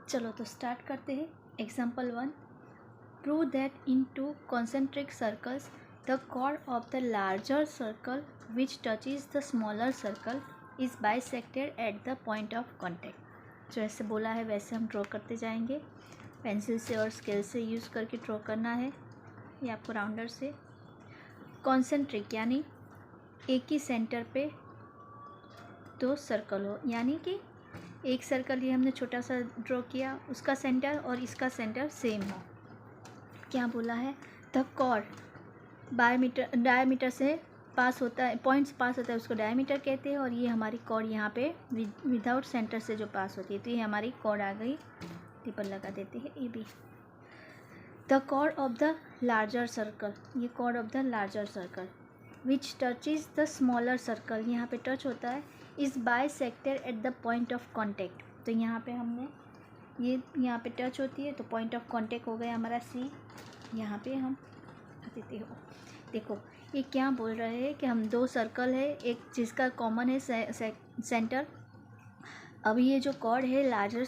चलो तो स्टार्ट करते हैं। Example 1, prove that in to concentric circles the chord of the larger circle which touches the smaller circle is bisected at the point of contact। जो ऐसे बोला है वैसे हम ड्रॉ करते जाएंगे। पेंसिल से और स्केल से यूज़ करके ड्रॉ करना है, ये आपको राउंडर से। कॉन्सेंट्रिक यानी एक ही सेंटर पे दो सर्कल हो, यानी कि एक सर्कल ये हमने छोटा सा ड्रॉ किया, उसका सेंटर और इसका सेंटर सेम हो। क्या बोला है? द कॉर्ड डायमीटर से पास होता है, पॉइंट्स पास होता है उसको डायमीटर कहते हैं। और ये हमारी कॉर्ड यहाँ पे विदाउट सेंटर से जो पास होती है, तो ये हमारी कॉर्ड आ गई। टिप्पण लगा देते हैं A B. The chord of the larger circle, ये chord of the larger circle which touches the smaller circle, यहाँ पे टच होता है, is bisected at the point of contact. तो यहाँ पे हमने ये यहाँ पे टच होती है तो पॉइंट ऑफ कांटेक्ट हो गया हमारा सी। यहाँ पे हम देते हो, देखो ये क्या बोल रहे हैं कि हम दो सर्कल है, एक जिसका कॉमन है सेंटर। अब ये जो कॉर्ड है लार्जर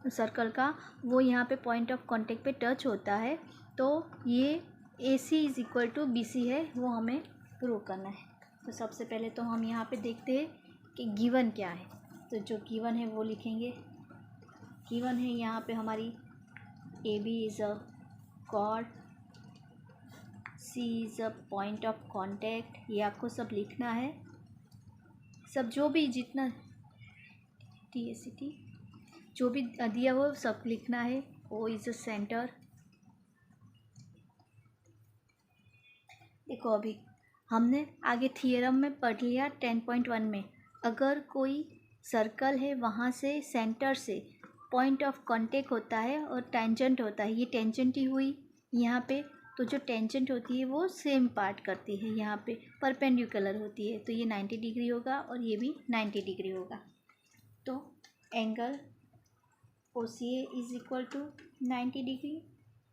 सर्कल का, वो यहाँ पे पॉइंट ऑफ कांटेक्ट पे टच होता है, तो ये A C is equal to B C है, वो हमें प्रूव करना है। तो सबसे पहले तो हम यहाँ पे देखते हैं कि गिवन क्या है। तो जो गिवन है वो लिखेंगे। गिवन है यहाँ पे हमारी A B is a chord, C is a point of contact, ये आपको सब लिखना है, सब जो भी जितना टी ए सी टी जो भी दिया हो सब लिखना है। O is a centre. देखो अभी हमने आगे थियरम में पढ़ लिया 10.1 में, अगर कोई सर्कल है वहाँ से सेंटर से पॉइंट ऑफ कांटेक्ट होता है और टेंजेंट होता है, ये टेंजेंट ही हुई यहाँ पे, तो जो टेंजेंट होती है वो सेम पार्ट करती है, यहाँ पे परपेंडिकुलर होती है, तो ये 90 डिग्री होगा और ये भी 90 डिग्री होगा। तो angle O C A is equal to 90 degree,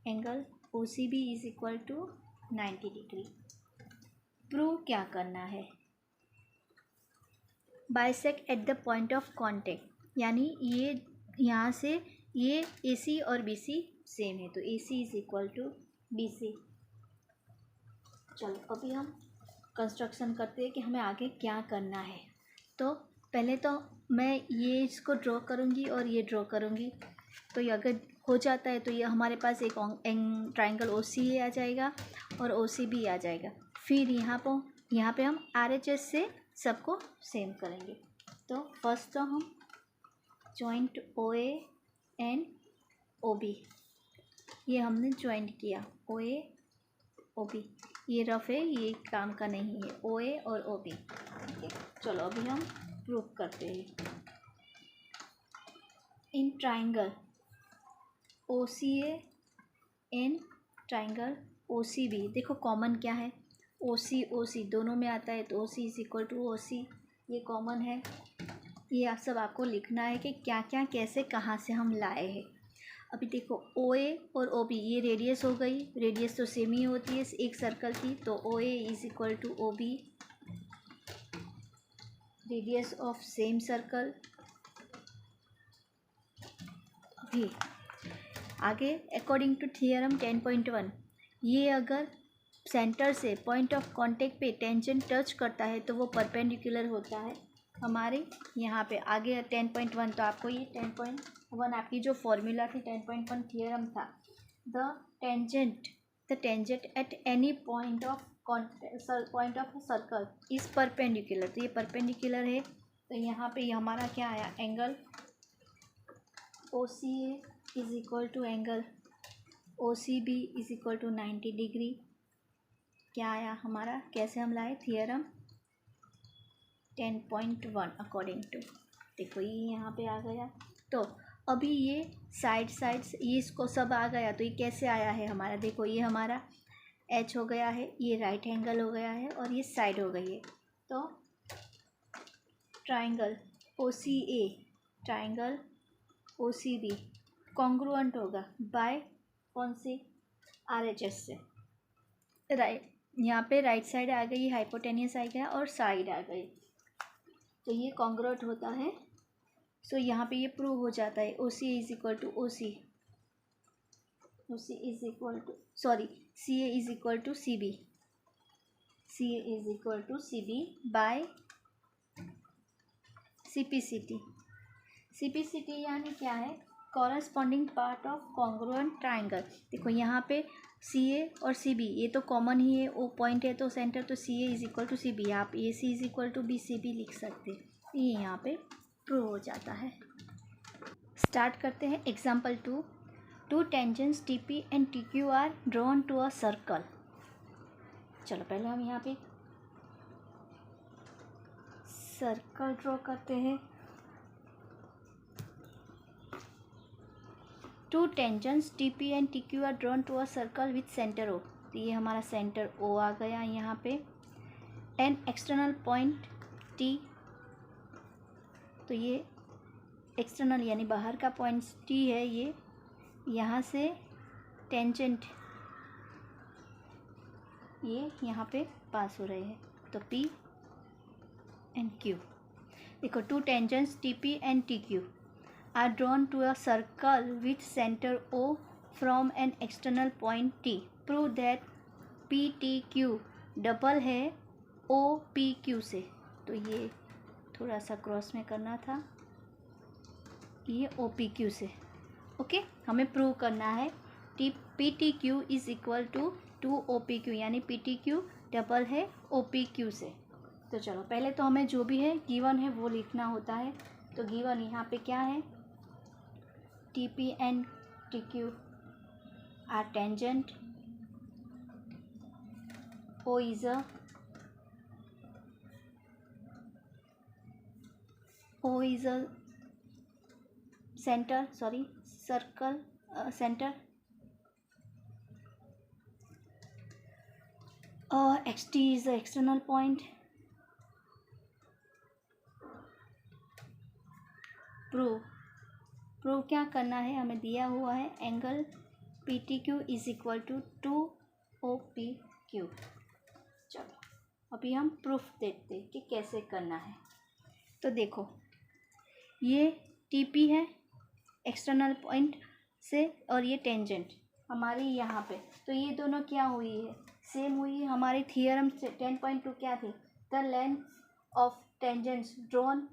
angle O C B is equal to 90 degree. Prove क्या करना है? Bisect at the point of contact, यानी ये यहाँ से ये ए सी और बी सी सेम है, तो A C is equal to B C. चलो अभी हम कंस्ट्रक्शन करते हैं कि हमें आगे क्या करना है। तो पहले तो मैं ये इसको ड्रॉ करूँगी और ये ड्रॉ करूँगी, तो ये अगर हो जाता है तो ये हमारे पास एक ट्राइंगल ओ सी ए आ जाएगा और ओ सी बी आ जाएगा। फिर यहाँ पे हम आर एच एस से सबको सेम करेंगे। तो फर्स्ट तो हम joint O A and O B, ये हमने जॉइंट किया ओ ए ओ बी, ये रफ है, ये काम का नहीं है, ओ ए और ओ बी। चलो अभी हम प्रूव करते हैं। इन triangle O C A and triangle O C B, देखो कॉमन क्या है, ओ सी दोनों में आता है, तो O C is equal to O C, ये कॉमन है। ये आप सब आपको लिखना है कि क्या क्या कैसे कहाँ से हम लाए हैं। अभी देखो ओ ए और ओ बी, ये रेडियस हो गई, रेडियस तो सेम ही होती है एक सर्कल की, तो O A is equal to O B, radius of same circle. भी आगे अकॉर्डिंग टू थियरम 10.1, ये अगर सेंटर से पॉइंट ऑफ कांटेक्ट पे टेंजेंट टच करता है तो वो परपेंडिकुलर होता है हमारे यहाँ पे। आगे 10.1, तो आपको ये 10.1 आपकी जो फॉर्मूला थी 10.1 थियरम था, the tangent at any point of circle is perpendicular, तो ये परपेंडिकुलर है, तो यहाँ पे हमारा क्या आया, angle O C A is equal to angle O C B is equal to 90 degree. क्या आया हमारा, कैसे हम लाए, थियरम 10.1 अकॉर्डिंग टू, देखो ये यहाँ पे आ गया। तो अभी ये साइड्स ये इसको सब आ गया, तो ये कैसे आया है हमारा, देखो ये हमारा एच हो गया है, ये राइट एंगल हो गया है और ये साइड हो गई है। तो triangle O C A triangle O C B congruent होगा बाय कौन से, आर एच एस से। राइट, यहाँ पे राइट साइड आ गई, हाइपोटेनियस आ गया और साइड आ गई, तो ये कॉन्ग्रुएंट होता है सो यहाँ पे ये प्रूव हो जाता है O C is equal to C A is equal to C B by C P C T यानी क्या है, corresponding part of congruent triangle. देखो यहाँ पे सी ए और सी बी ये तो कॉमन ही है, ओ पॉइंट है तो सेंटर, तो C A is equal to C B, आप A C is equal to B C B लिख सकते, ये यहाँ पे प्रूव हो जाता है। स्टार्ट करते हैं example 2। Two tangents T P and T Q are drawn to a circle. चलो पहले हम यहाँ पे सर्कल ड्रॉ करते हैं। Two tangents T P and T Q are drawn to a circle with centre O, तो ये हमारा सेंटर ओ आ गया यहाँ पे। एन एक्सटर्नल पॉइंट टी, तो ये एक्सटर्नल यानी बाहर का पॉइंट टी है, ये यहाँ से टेंजेंट ये यहाँ पे पास हो रहे हैं, तो पी एंड क्यू। देखो to tangents T P and T Q are drawn to a circle with center O from an external point T. Prove that PTQ double है OPQ से, तो ये थोड़ा सा क्रॉस में करना था, ये OPQ से। ओके, हमें प्रूव करना है PTQ is equal to OPQ, यानी PTQ डबल है OPQ से। तो चलो पहले तो हमें जो भी है गिवन है वो लिखना होता है। तो गिवन यहाँ पे क्या है, TP and TQ are tangent. O is a center, circle center. XT is the external point. Prove क्या करना है, हमें दिया हुआ है angle PTQ is equal to OPQ। चलो अभी हम प्रूफ देखते हैं कि कैसे करना है। तो देखो ये TP है एक्सटर्नल पॉइंट से, और ये टेंजेंट हमारी यहाँ पे, तो ये दोनों क्या हुई है, सेम हुई है। हमारी थियरम 10.2 क्या थी, the length of tangents drawn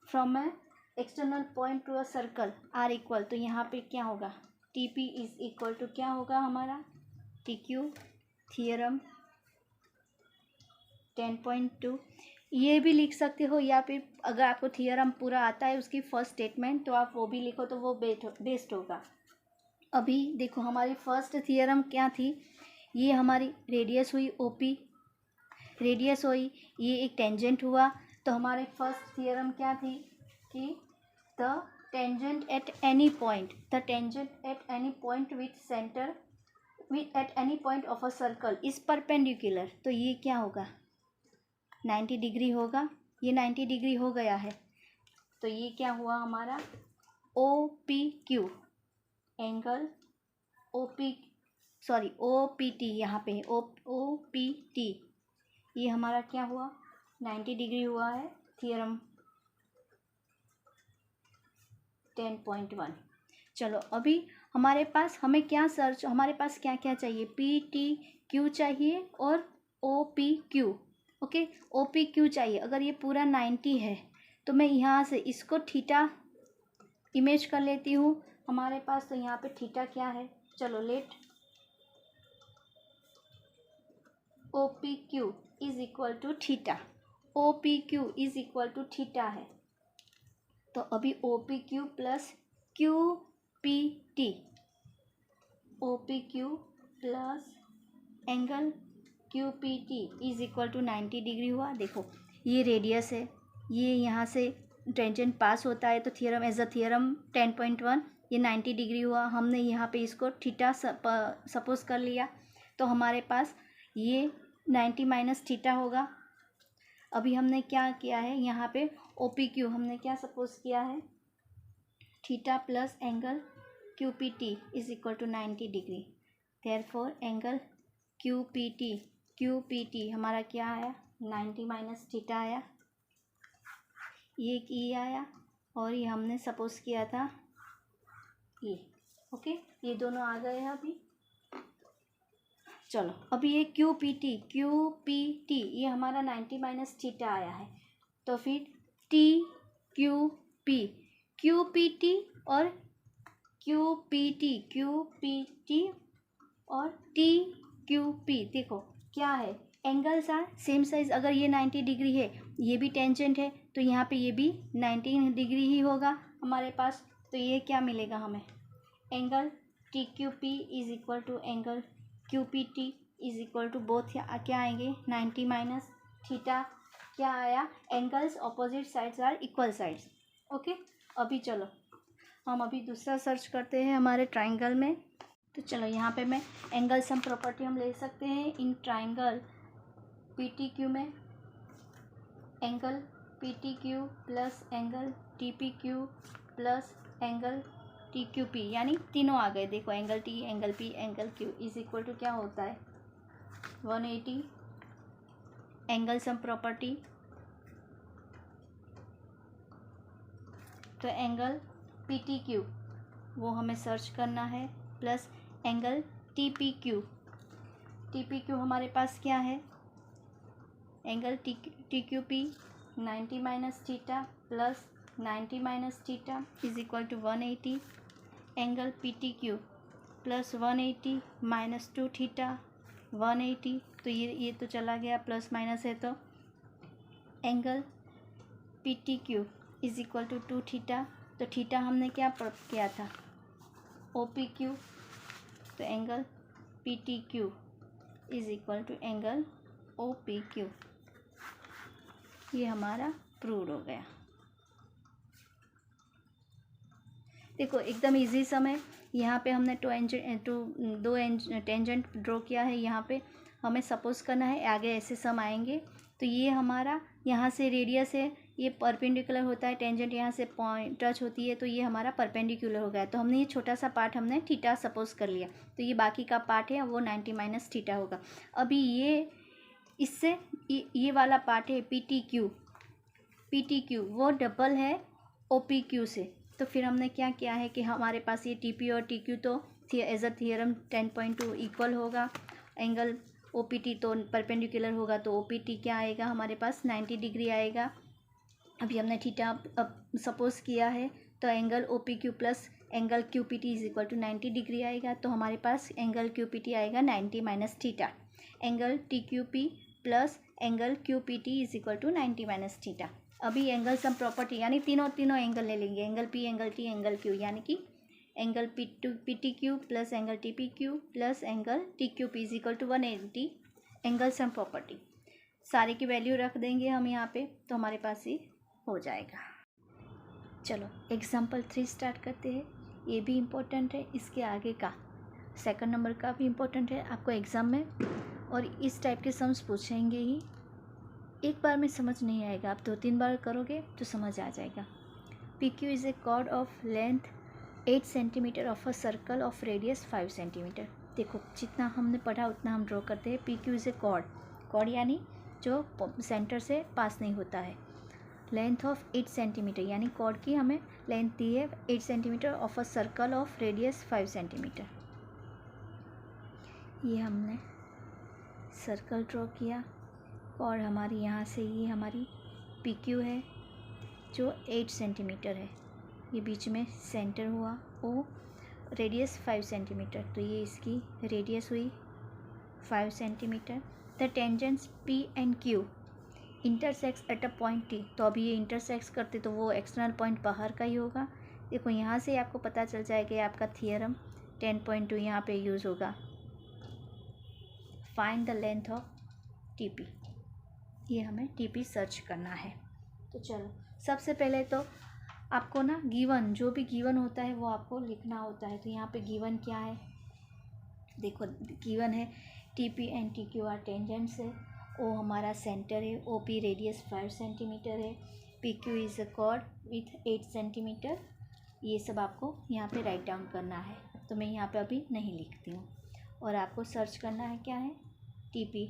from a external point to a circle are equal, तो यहाँ पे क्या होगा, TP इज इक्वल टू क्या होगा हमारा TQ। थियरम 10.2 ये भी लिख सकते हो, या फिर अगर आपको थियरम पूरा आता है उसकी फर्स्ट स्टेटमेंट तो आप वो भी लिखो, तो वो बेस्ट होगा। अभी देखो हमारी फर्स्ट थियरम क्या थी, ये हमारी रेडियस हुई OP, रेडियस हुई, ये एक टेंजेंट हुआ, तो हमारी फर्स्ट थियरम क्या थी कि the tangent at any point with centre at any point of a circle is perpendicular, तो ये क्या होगा 90 डिग्री होगा, ये 90 डिग्री हो गया है, तो ये क्या हुआ हमारा OPQ एंगल OPT यहाँ पे OPT, ये हमारा क्या हुआ 90 डिग्री हुआ है, थियरम 10.1। चलो अभी हमारे पास हमें क्या हमारे पास क्या क्या चाहिए, PTQ चाहिए और OPQ। ओके, OPQ चाहिए। अगर ये पूरा 90 है तो मैं यहाँ से इसको थीटा इमेज कर लेती हूँ हमारे पास, तो यहाँ पे थीटा क्या है, चलो let OPQ is equal to theta, OPQ is equal to theta है, तो अभी OPQ plus OPQ plus angle QPT is equal to 90 degree हुआ। देखो ये रेडियस है, ये यहाँ से टेंजेंट पास होता है, तो थियरम एज अ थियरम 10.1 ये 90 डिग्री हुआ। हमने यहाँ पे इसको थीटा सपोज कर लिया, तो हमारे पास ये 90 माइनस थीटा होगा। अभी हमने क्या किया है, यहाँ पे OPQ हमने क्या सपोज किया है, theta plus angle QPT is equal to 90 degree. Therefore angle QPT हमारा क्या आया 90 माइनस थीटा आया, ये आया, और ये हमने सपोज किया था ये। ओके, ये दोनों आ गए हैं अभी। चलो अभी ये क्यू पी टी ये हमारा 90 माइनस थीटा आया है। तो फिर टी क्यू पी टी और क्यू पी टी और टी क्यू पी, देखो क्या है, एंगल्स आर सेम साइज। अगर ये 90 डिग्री है, ये भी टेंजेंट है, तो यहाँ पे ये भी 90 डिग्री ही होगा हमारे पास। तो ये क्या मिलेगा हमें, angle T Q P is equal to angle Q P T is equal to both क्या आएंगे 90 माइनस थीटा। क्या आया, angles opposite sides are equal sides. Okay, अभी चलो हम अभी दूसरा सर्च करते हैं हमारे ट्राइंगल में। तो चलो यहाँ पे मैं एंगल सम प्रॉपर्टी हम ले सकते हैं इन ट्राइंगल पी टी क्यू में। Angle P T Q plus angle T P Q plus angle T Q P, यानी तीनों आ गए। देखो angle T, angle P, angle Q is equal to क्या होता है 180। एंगल सम प्रॉपर्टी, तो एंगल पी टी क्यू वो हमें सर्च करना है, plus angle T P Q हमारे पास क्या है, angle T Q P 90 minus theta plus 90 minus theta is equal to 180। Angle P T Q plus 180 minus 2 theta 180, तो ये तो चला गया, प्लस माइनस है तो angle P T Q is equal to 2 theta. तो थीटा हमने क्या प्राप्त किया था ओ पी क्यू, तो angle P T Q is equal to angle O P Q. ये हमारा प्रूव हो गया। देखो एकदम इजी सम है। यहाँ पे हमने दो टेंजेंट ड्रॉ किया है। यहाँ पे हमें सपोज करना है आगे ऐसे सम आएंगे। तो ये हमारा यहाँ से रेडियस है, ये परपेंडिकुलर होता है, टेंजेंट यहाँ से पॉइंट टच होती है, तो ये हमारा परपेंडिकुलर हो गया। तो हमने ये छोटा सा पार्ट हमने थीटा सपोज कर लिया, तो ये बाकी का पार्ट है वो 90 माइनस थीटा होगा। अभी ये इससे ये वाला पार्ट है पी टी क्यू वो डबल है ओ पी क्यू से। तो फिर हमने क्या किया है कि हमारे पास ये टी पी और टी क्यू तो एज अ थियरम 10.2 इक्वल होगा। एंगल ओ पी टी तो परपेंडिकुलर होगा, तो ओ पी टी क्या आएगा हमारे पास 90 डिग्री आएगा। अभी हमने थीटा सपोज किया है, तो angle O P Q plus angle Q P T is equal to 90 degree आएगा। तो हमारे पास एंगल क्यू पी टी आएगा 90 minus theta. Angle T Q P plus angle Q P T is equal to 90 minus theta. अभी angle sum property यानी तीनों angle ले लेंगे, angle P, angle T, angle Q, यानी कि angle P T Q plus angle T P Q plus angle T Q P is equal to 180। Angle sum property सारे की value रख देंगे हम यहाँ पे, तो हमारे पास ये हो जाएगा। चलो एग्जाम्पल 3 स्टार्ट करते हैं। ये भी इम्पोर्टेंट है, इसके आगे का सेकंड नंबर का भी इम्पोर्टेंट है आपको एग्ज़ाम में, और इस टाइप के सम्स पूछेंगे ही। एक बार में समझ नहीं आएगा, आप 2-3 बार करोगे तो समझ आ जाएगा। P Q is a chord of length 8 centimetre of a circle of radius 5 centimetre. देखो जितना हमने पढ़ा उतना हम ड्रॉ करते हैं। P Q is a chord यानी जो सेंटर से पास नहीं होता है। लेंथ ऑफ 8 सेंटीमीटर यानी कॉर्ड की हमें लेंथ दी है 8 centimetre of a circle of radius 5 centimetre. ये हमने सर्कल ड्रॉ किया, और हमारी यहाँ से ये हमारी पी क्यू है जो 8 सेंटीमीटर है, ये बीच में सेंटर हुआ, ओ रेडियस 5 सेंटीमीटर, तो ये इसकी रेडियस हुई 5 centimetre. The tangents P and Q intersex at a point T, तो अभी ये इंटरसेक्स करते तो वो एक्सटर्नल पॉइंट बाहर का ही होगा। देखो यहाँ से आपको पता चल जाएगा आपका थियरम 10.2 यहाँ पे यूज़ होगा। Find the length of T P, ये हमें टी पी सर्च करना है। तो चलो सबसे पहले तो आपको ना गिवन, जो भी गिवन होता है वो आपको लिखना होता है। तो यहाँ पे गिवन क्या है, देखो गिवन है T P and T Q are tangents है, ओ हमारा सेंटर है, ओ पी रेडियस 5 सेंटीमीटर है, P Q is a cord with 8 centimetre. ये सब आपको यहाँ पे राइट डाउन करना है, तो मैं यहाँ पे अभी नहीं लिखती हूँ। और आपको सर्च करना है क्या है, टी पी।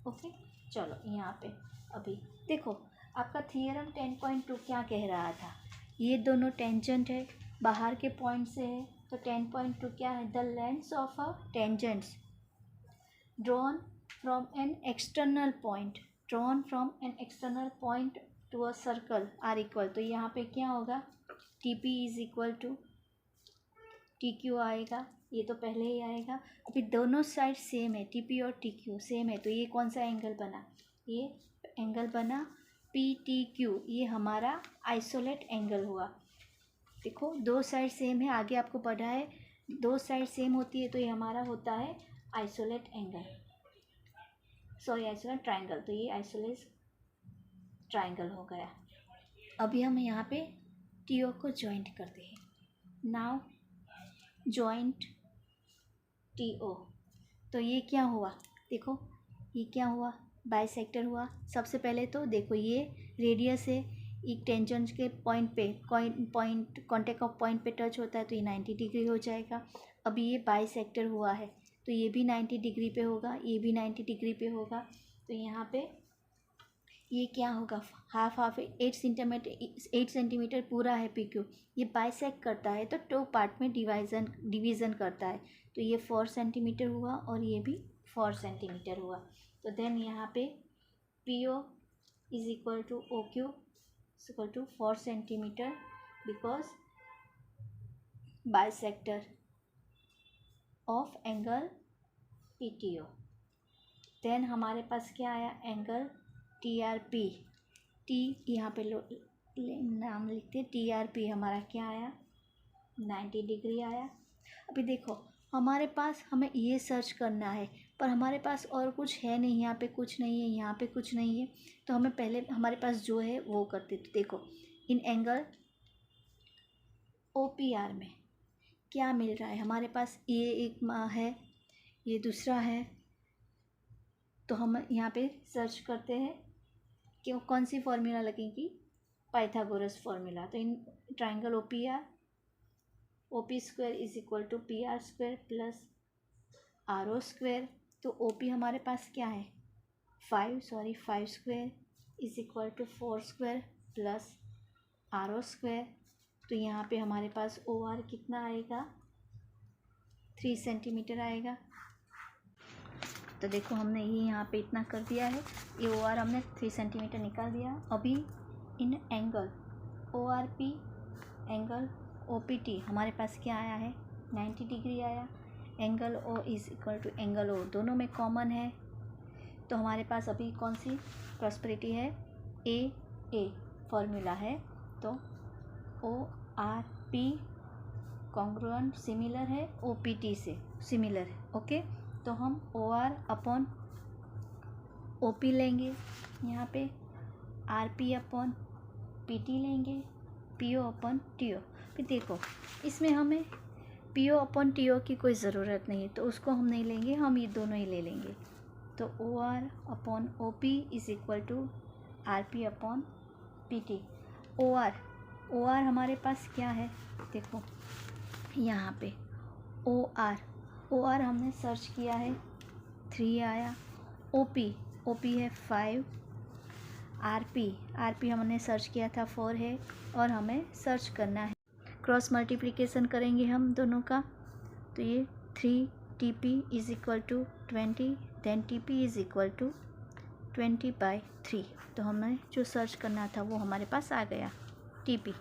ओके, चलो यहाँ पे अभी देखो आपका थियरम 10.2 क्या कह रहा था, ये दोनों टेंजेंट है, बाहर के पॉइंट से है, तो 10.2 क्या है, the lengths of a tangents drawn from an external point to a circle are equal। तो यहाँ पे क्या होगा, TP is equal to TQ आएगा, ये तो पहले ही आएगा। अभी दोनों साइड सेम है, TP और TQ सेम है, तो ये कौन सा एंगल बना, ये एंगल बना PTQ, ये हमारा आइसोलेट एंगल हुआ। देखो दो साइड सेम है, आगे आपको पढ़ा है दो साइड सेम होती है तो ये हमारा होता है isolate angle, sorry isolate triangle, तो ये आइसोलेट ट्राइंगल हो गया। अभी हम यहाँ पे TO को जॉइंट करते हैं। नाउ जॉइंट TO, तो ये क्या हुआ, देखो ये क्या हुआ, बाइसेक्टर हुआ। सबसे पहले तो देखो ये रेडियस है, एक टेंजेंट के पॉइंट पे पॉइंट कॉन्टेक्ट ऑफ पॉइंट पे टच होता है तो ये 90 डिग्री हो जाएगा। अभी ये बाइसेक्टर हुआ है तो ये भी 90 डिग्री पे होगा, ये भी 90 डिग्री पे होगा। तो यहाँ पे ये क्या होगा, हाफ 8 सेंटीमीटर पूरा है PQ, ये बाइसेक्ट करता है तो 2 पार्ट में डिवीज़न करता है, तो ये 4 सेंटीमीटर हुआ और ये भी 4 सेंटीमीटर हुआ। तो देन यहाँ पे PO is equal to OQ is equal to 4 centimetre because bisector of angle PTO। Then हमारे पास क्या आया, एंगल TRP, T यहाँ पे नाम लिखते हैं, TRP हमारा क्या आया, 90 डिग्री आया। अभी देखो हमारे पास हमें ये सर्च करना है पर हमारे पास और कुछ है नहीं, यहाँ पे कुछ नहीं है, यहाँ पे कुछ नहीं है, तो हमें पहले हमारे पास जो है वो करते। तो देखो इन एंगल OPR में क्या मिल रहा है, हमारे पास ये एक है, ये दूसरा है, तो हम यहाँ पे सर्च करते हैं कि कौन सी फॉर्मूला लगेगी, पाइथागोरस फॉर्मूला। तो in triangle OP square is equal to PR square plus RO square. तो OP हमारे पास क्या है 5 square is equal to 4 square plus RO square. तो यहाँ पे हमारे पास OR कितना आएगा, 3 सेंटीमीटर आएगा। तो देखो हमने ये यहाँ पे इतना कर दिया है, ये OR हमने 3 सेंटीमीटर निकाल दिया। अभी in angle ORP angle OPT हमारे पास क्या आया है, 90 डिग्री आया। Angle O is equal to angle O दोनों में कॉमन है, तो हमारे पास अभी कौन सी प्रॉस्पेरिटी है, A फॉर्मूला है, तो ORP कॉन्ग्रुएंट सिमिलर है OPT से, सिमिलर है, ओके। तो हम OR अपॉन OP लेंगे, यहाँ पे RP अपॉन PT लेंगे, PO अपॉन TO। फिर देखो इसमें हमें PO अपॉन TO की कोई ज़रूरत नहीं है तो उसको हम नहीं लेंगे, हम ये दोनों ही ले लेंगे। तो OR upon OP is equal to RP upon PT। OR हमारे पास क्या है, देखो यहाँ पे OR हमने सर्च किया है 3 आया। OP है 5। RP हमने सर्च किया था 4 है और हमें सर्च करना है, क्रॉस मल्टीप्लिकेशन करेंगे हम दोनों का, तो ये 3 TP is equal to 20, then TP is equal to 20/3। तो हमें जो सर्च करना था वो हमारे पास आ गया TP।